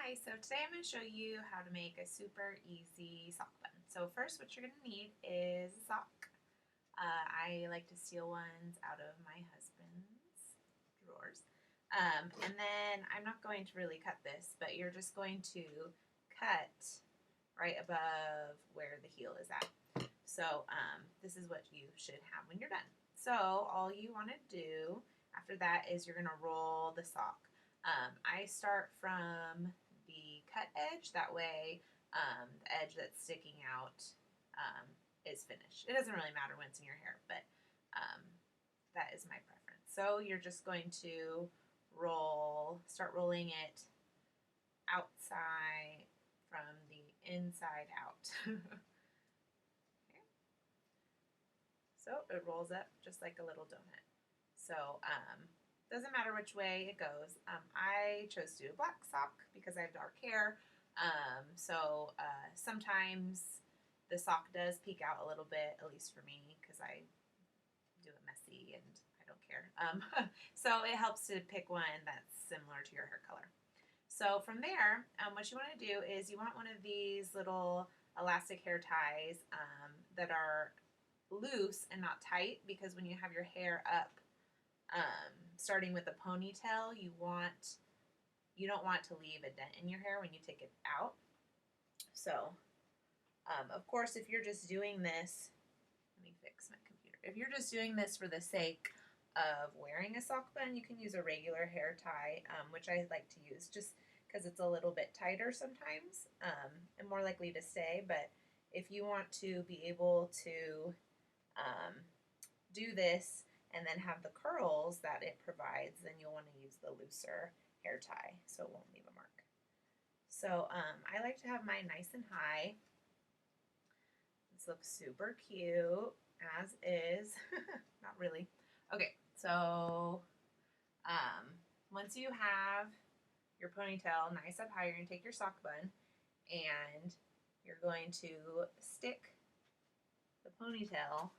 Hi, so today I'm going to show you how to make a super easy sock bun. So first what you're going to need is a sock. I like to steal ones out of my husband's drawers. And then I'm not going to really cut this, but you're just going to cut right above where the heel is at. So this is what you should have when you're done. So all you want to do after that is you're going to roll the sock. I start from the cut edge, that way the edge that's sticking out is finished. It doesn't really matter when it's in your hair, but that is my preference. So you're just going to start rolling it outside from the inside out. Okay. So it rolls up just like a little donut. So doesn't matter which way it goes. I chose to do a black sock because I have dark hair. Sometimes the sock does peek out a little bit, at least for me, because I do it messy and I don't care. So it helps to pick one that's similar to your hair color. So from there, what you want to do is you want one of these little elastic hair ties that are loose and not tight, because when you have your hair up, starting with a ponytail, you don't want to leave a dent in your hair when you take it out. So, of course, if you're just doing this, let me fix my computer. If you're just doing this for the sake of wearing a sock bun, you can use a regular hair tie, which I like to use just because it's a little bit tighter sometimes and more likely to stay. But if you want to be able to do this and then have the curls that it provides, then you'll want to use the looser hair tie so it won't leave a mark. So I like to have mine nice and high. This looks super cute, as is. Not really. Okay, so once you have your ponytail nice up high, you're going to take your sock bun and you're going to stick the ponytail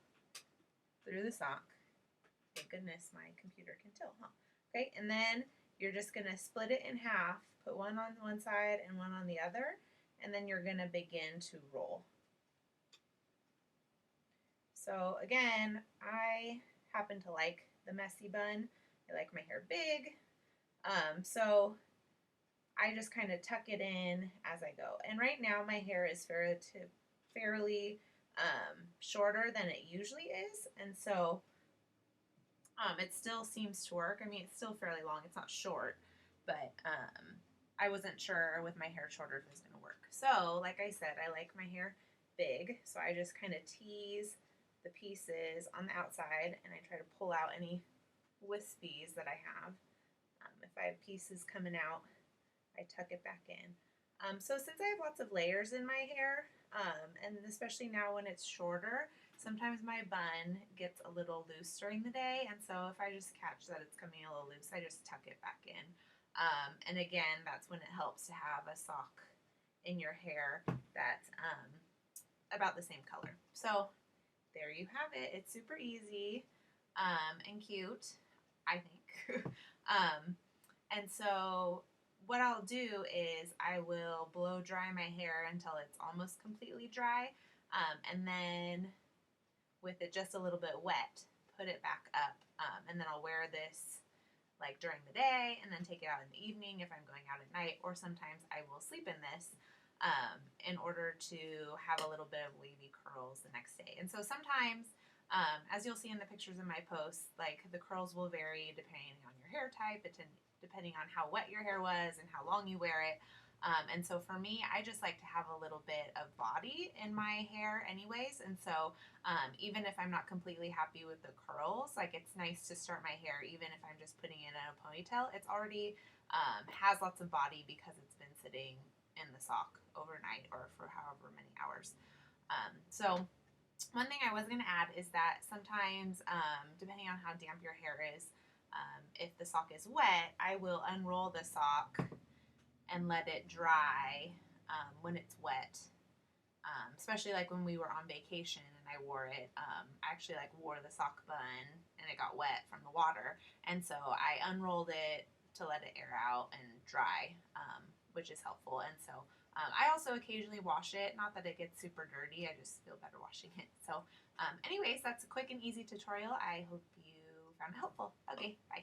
through the sock. Thank goodness my computer can tell, huh? Okay, and then you're just going to split it in half, put one on one side and one on the other, and then you're going to begin to roll. So again, I happen to like the messy bun. I like my hair big. So I just kind of tuck it in as I go. And right now my hair is fairly shorter than it usually is, and so it still seems to work. I mean, it's still fairly long. It's not short, but I wasn't sure with my hair shorter if it was going to work. So, like I said, I like my hair big, so I just kind of tease the pieces on the outside, and I try to pull out any wispies that I have. If I have pieces coming out, I tuck it back in. So since I have lots of layers in my hair, and especially now when it's shorter, sometimes my bun gets a little loose during the day, and so if I just catch that it's coming a little loose, I just tuck it back in. And again, that's when it helps to have a sock in your hair that's about the same color. So there you have it. It's super easy and cute, I think. And so what I'll do is I will blow dry my hair until it's almost completely dry, and then with it just a little bit wet, put it back up, and then I'll wear this like during the day and then take it out in the evening if I'm going out at night, or sometimes I will sleep in this in order to have a little bit of wavy curls the next day. And so sometimes, as you'll see in the pictures in my posts, like the curls will vary depending on your hair type, depending on how wet your hair was and how long you wear it. And so for me, I just like to have a little bit of body in my hair anyways. And so even if I'm not completely happy with the curls, like it's nice to start my hair, even if I'm just putting it in a ponytail, it's already has lots of body because it's been sitting in the sock overnight or for however many hours. So one thing I was going to add is that sometimes, depending on how damp your hair is, if the sock is wet, I will unroll the sock and let it dry when it's wet. Especially like when we were on vacation and I wore it. I actually like wore the sock bun and it got wet from the water, and so I unrolled it to let it air out and dry which is helpful. And so I also occasionally wash it. Not that it gets super dirty. I just feel better washing it. So anyways, that's a quick and easy tutorial. I hope you found it helpful. Okay, bye.